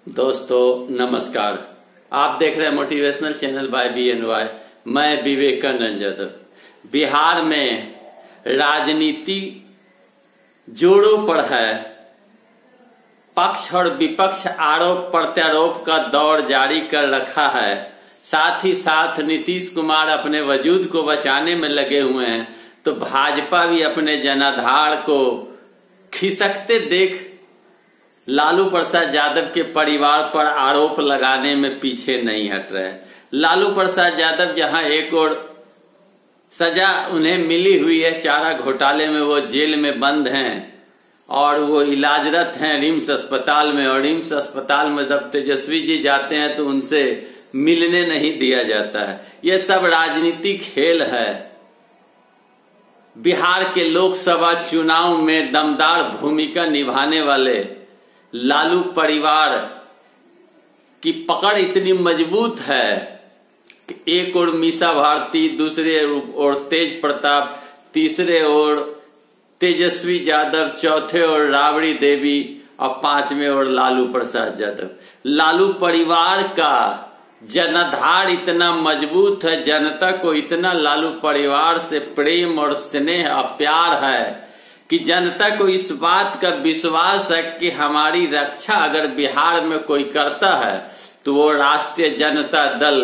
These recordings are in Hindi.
दोस्तों नमस्कार। आप देख रहे हैं मोटिवेशनल चैनल बाय BNY। मैं विवेकानंद यादव। बिहार में राजनीति जोरों पर है। पक्ष और विपक्ष आरोप प्रत्यारोप का दौर जारी कर रखा है। साथ ही साथ नीतीश कुमार अपने वजूद को बचाने में लगे हुए हैं, तो भाजपा भी अपने जनाधार को खिसकते देख लालू प्रसाद यादव के परिवार पर आरोप लगाने में पीछे नहीं हट रहे। लालू प्रसाद यादव जहां एक और सजा उन्हें मिली हुई है, चारा घोटाले में वो जेल में बंद हैं और वो इलाजरत हैं रिम्स अस्पताल में, और रिम्स अस्पताल में जब तेजस्वी जी जाते हैं तो उनसे मिलने नहीं दिया जाता है। ये सब राजनीतिक खेल है। बिहार के लोकसभा चुनाव में दमदार भूमिका निभाने वाले लालू परिवार की पकड़ इतनी मजबूत है कि एक ओर मीसा भारती, दूसरे ओर तेज प्रताप, तीसरे ओर तेजस्वी यादव, चौथे ओर राबड़ी देवी और पांचवें ओर लालू प्रसाद यादव। लालू परिवार का जनाधार इतना मजबूत है, जनता को इतना लालू परिवार से प्रेम और स्नेह और प्यार है कि जनता को इस बात का विश्वास है कि हमारी रक्षा अगर बिहार में कोई करता है तो वो राष्ट्रीय जनता दल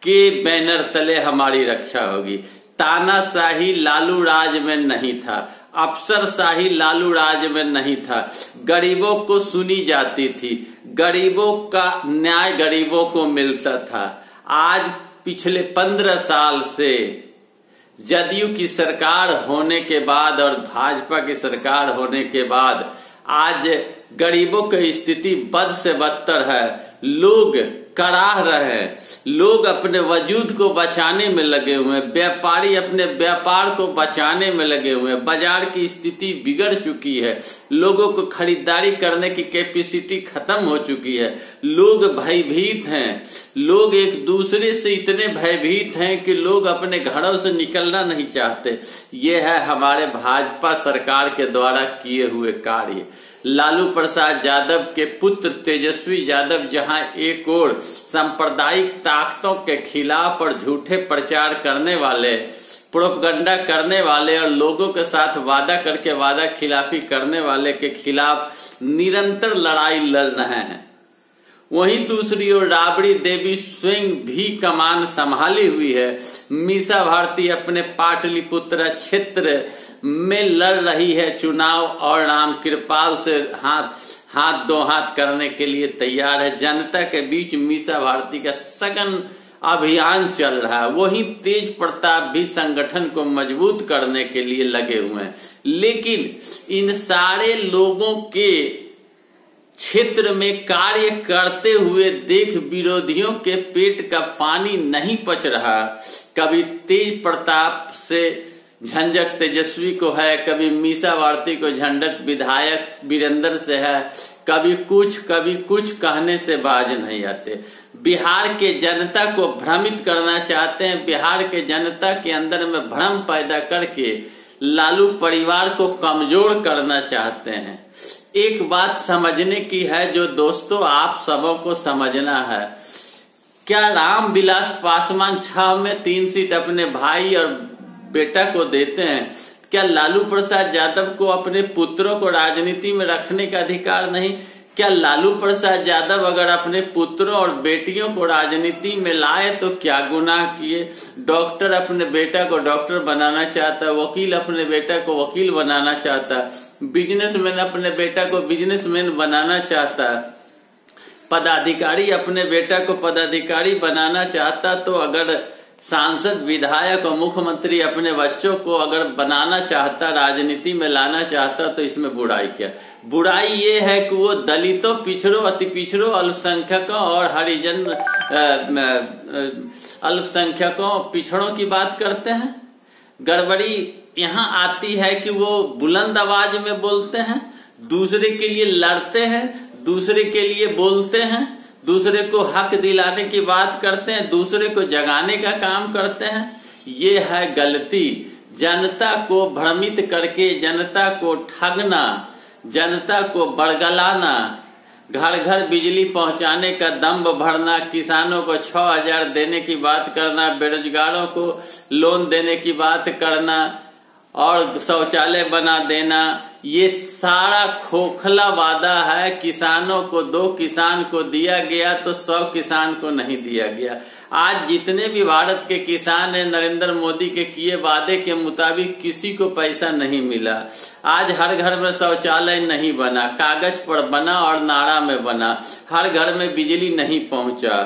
के बैनर तले हमारी रक्षा होगी। तानाशाही लालू राज में नहीं था, अफसरशाही लालू राज में नहीं था। गरीबों को सुनी जाती थी, गरीबों का न्याय गरीबों को मिलता था। आज पिछले 15 साल से जदयू की सरकार होने के बाद और भाजपा की सरकार होने के बाद आज गरीबों की स्थिति बद से बदतर है। लोग कराह रहे हैं, लोग अपने वजूद को बचाने में लगे हुए हैं, व्यापारी अपने व्यापार को बचाने में लगे हुए हैं। बाजार की स्थिति बिगड़ चुकी है, लोगों को खरीदारी करने की कैपेसिटी खत्म हो चुकी है। लोग भयभीत हैं, लोग एक दूसरे से इतने भयभीत हैं कि लोग अपने घरों से निकलना नहीं चाहते। ये है हमारे भाजपा सरकार के द्वारा किए हुए कार्य। लालू प्रसाद यादव के पुत्र तेजस्वी यादव जहां एक और सांप्रदायिक ताकतों के खिलाफ और झूठे प्रचार करने वाले, प्रोपगंडा करने वाले और लोगों के साथ वादा करके वादा खिलाफी करने वाले के खिलाफ निरंतर लड़ाई लड़ रहे हैं, वहीं दूसरी ओर राबड़ी देवी स्वयं भी कमान संभाली हुई है। मीसा भारती अपने पाटलिपुत्र क्षेत्र में लड़ रही है चुनाव और रामकृपाल से हाथ दो हाथ करने के लिए तैयार है। जनता के बीच मीसा भारती का सघन अभियान चल रहा है। वहीं तेज प्रताप भी संगठन को मजबूत करने के लिए लगे हुए हैं। लेकिन इन सारे लोगों के क्षेत्र में कार्य करते हुए देख विरोधियों के पेट का पानी नहीं पच रहा। कभी तेज प्रताप से झंझट तेजस्वी को है, कभी मीसा भारती को झंझट विधायक वीरेंद्र से है, कभी कुछ कहने से बाज नहीं आते। बिहार के जनता को भ्रमित करना चाहते हैं, बिहार के जनता के अंदर में भ्रम पैदा करके लालू परिवार को कमजोर करना चाहते हैं। एक बात समझने की है जो दोस्तों आप सबों को समझना है। क्या रामविलास पासवान 6 में 3 सीट अपने भाई और बेटा को देते हैं? क्या लालू प्रसाद यादव को अपने पुत्रों को राजनीति में रखने का अधिकार नहीं? क्या लालू प्रसाद यादव अगर अपने पुत्रों और बेटियों को राजनीति में लाए तो क्या गुनाह किए? डॉक्टर अपने बेटा को डॉक्टर बनाना चाहता, वकील अपने बेटा को वकील बनाना चाहता, बिजनेसमैन अपने बेटा को बिजनेसमैन बनाना चाहता, पदाधिकारी अपने बेटा को पदाधिकारी बनाना चाहता, तो अगर सांसद, विधायक और मुख्यमंत्री अपने बच्चों को अगर बनाना चाहता, राजनीति में लाना चाहता, तो इसमें बुराई क्या? बुराई ये है कि वो दलितों, पिछड़ों, अति पिछड़ों, अल्पसंख्यकों और हरिजन अल्पसंख्यकों, पिछड़ों की बात करते हैं। गड़बड़ी यहाँ आती है कि वो बुलंद आवाज में बोलते हैं, दूसरे के लिए लड़ते हैं, दूसरे के लिए बोलते हैं, दूसरे को हक दिलाने की बात करते हैं, दूसरे को जगाने का काम करते हैं। ये है गलती। जनता को भ्रमित करके, जनता को ठगना, जनता को बरगलाना, घर घर बिजली पहुंचाने का दम्भ भरना, किसानों को 6,000 देने की बात करना, बेरोजगारों को लोन देने की बात करना और शौचालय बना देना, ये सारा खोखला वादा है। किसानों को 2 किसान को दिया गया तो 100 किसान को नहीं दिया गया। आज जितने भी भारत के किसान हैं, नरेंद्र मोदी के किए वादे के मुताबिक किसी को पैसा नहीं मिला। आज हर घर में शौचालय नहीं बना, कागज पर बना और नारा में बना। हर घर में बिजली नहीं पहुंचा,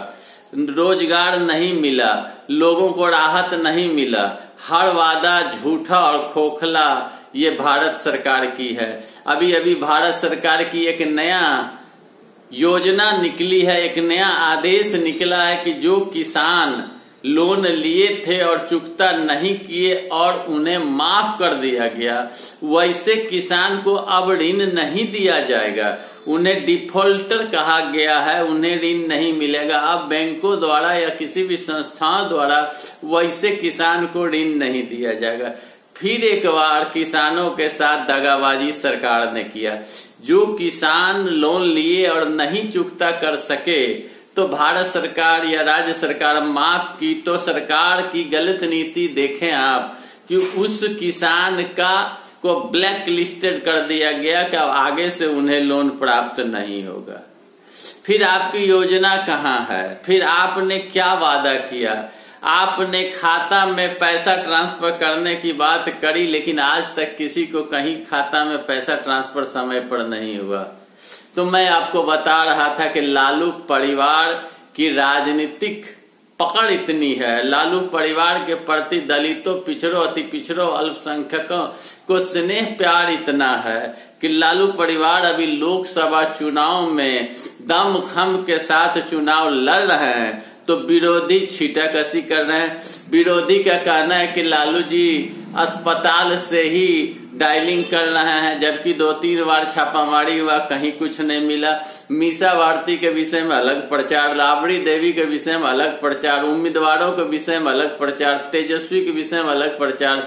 रोजगार नहीं मिला, लोगों को राहत नहीं मिला। हर वादा झूठा और खोखला ये भारत सरकार की है। अभी अभी भारत सरकार की एक नया योजना निकली है, एक नया आदेश निकला है कि जो किसान लोन लिए थे और चुकता नहीं किए और उन्हें माफ कर दिया गया, वैसे किसान को अब ऋण नहीं दिया जाएगा। उन्हें डिफॉल्टर कहा गया है, उन्हें ऋण नहीं मिलेगा। अब बैंकों द्वारा या किसी भी संस्थाओं द्वारा वैसे किसान को ऋण नहीं दिया जाएगा। फिर एक बार किसानों के साथ दगाबाजी सरकार ने किया। जो किसान लोन लिए और नहीं चुकता कर सके तो भारत सरकार या राज्य सरकार माफ की, तो सरकार की गलत नीति देखें आप कि उस किसान को ब्लैक लिस्टेड कर दिया गया कि अब आगे से उन्हें लोन प्राप्त नहीं होगा। फिर आपकी योजना कहाँ है? फिर आपने क्या वादा किया? आपने खाता में पैसा ट्रांसफर करने की बात करी, लेकिन आज तक किसी को कहीं खाता में पैसा ट्रांसफर समय पर नहीं हुआ। तो मैं आपको बता रहा था कि लालू परिवार की राजनीतिक पकड़ इतनी है, लालू परिवार के प्रति दलितों, पिछड़ों, अति पिछड़ों, अल्पसंख्यकों को स्नेह प्यार इतना है कि लालू परिवार अभी लोकसभा चुनाव में दमखम के साथ चुनाव लड़ रहे हैं तो विरोधी छीटाकशी कर रहे हैं। विरोधी का कहना है कि लालू जी अस्पताल से ही डायलिंग कर रहे हैं, जबकि 2-3 बार छापामारी हुआ, कहीं कुछ नहीं मिला। मीसा भारती के विषय में अलग प्रचार, राबड़ी देवी के विषय में अलग प्रचार, उम्मीदवारों के विषय में अलग प्रचार, तेजस्वी के विषय में अलग प्रचार,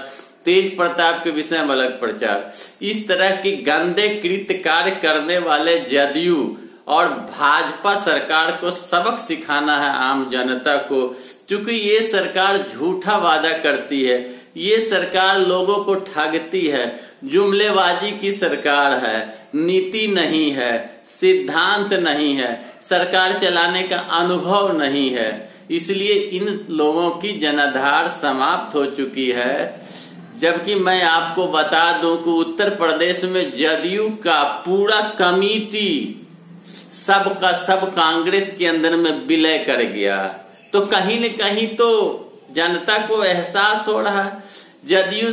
तेज प्रताप के विषय में अलग प्रचार। इस तरह की गंदे कृत्य कार्य करने वाले जदयू और भाजपा सरकार को सबक सिखाना है आम जनता को, क्योंकि ये सरकार झूठा वादा करती है, ये सरकार लोगों को ठगती है, जुमलेबाजी की सरकार है, नीति नहीं है, सिद्धांत नहीं है, सरकार चलाने का अनुभव नहीं है। इसलिए इन लोगों की जनाधार समाप्त हो चुकी है। जबकि मैं आपको बता दूं कि उत्तर प्रदेश में जदयू का पूरा कमेटी सब का सब कांग्रेस के अंदर में विलय कर गया, तो कहीं न कहीं तो जनता को एहसास हो रहा है। जदयू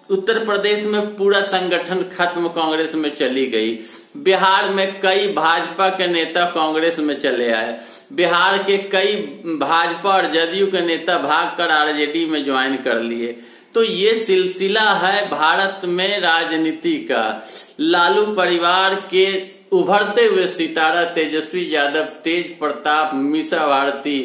उत्तर प्रदेश में पूरा संगठन खत्म, कांग्रेस में चली गई। बिहार में कई भाजपा के नेता कांग्रेस में चले आए, बिहार के कई भाजपा और जदयू के नेता भागकर आरजेडी में ज्वाइन कर लिए। तो ये सिलसिला है भारत में राजनीति का। लालू परिवार के उभरते हुए सितारा तेजस्वी यादव, तेज प्रताप, मीसा भारती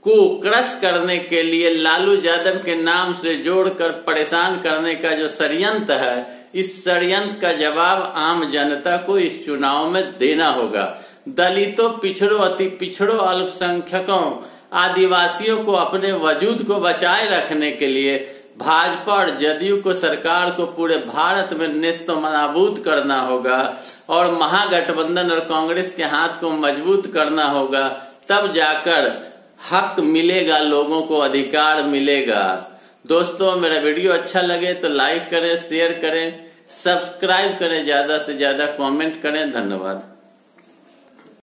को क्रश करने के लिए लालू यादव के नाम से जोड़कर परेशान करने का जो षड्यंत्र है, इस षड्यंत्र का जवाब आम जनता को इस चुनाव में देना होगा। दलितों, पिछड़ों, अति पिछड़ों, अल्पसंख्यकों, आदिवासियों को अपने वजूद को बचाए रखने के लिए भाजपा और जदयू को, सरकार को पूरे भारत में नेस्तनाबूद करना होगा और महागठबंधन और कांग्रेस के हाथ को मजबूत करना होगा। तब जाकर हक मिलेगा, लोगों को अधिकार मिलेगा। दोस्तों, मेरा वीडियो अच्छा लगे तो लाइक करें, शेयर करें, सब्सक्राइब करें, ज्यादा से ज्यादा कमेंट करें। धन्यवाद।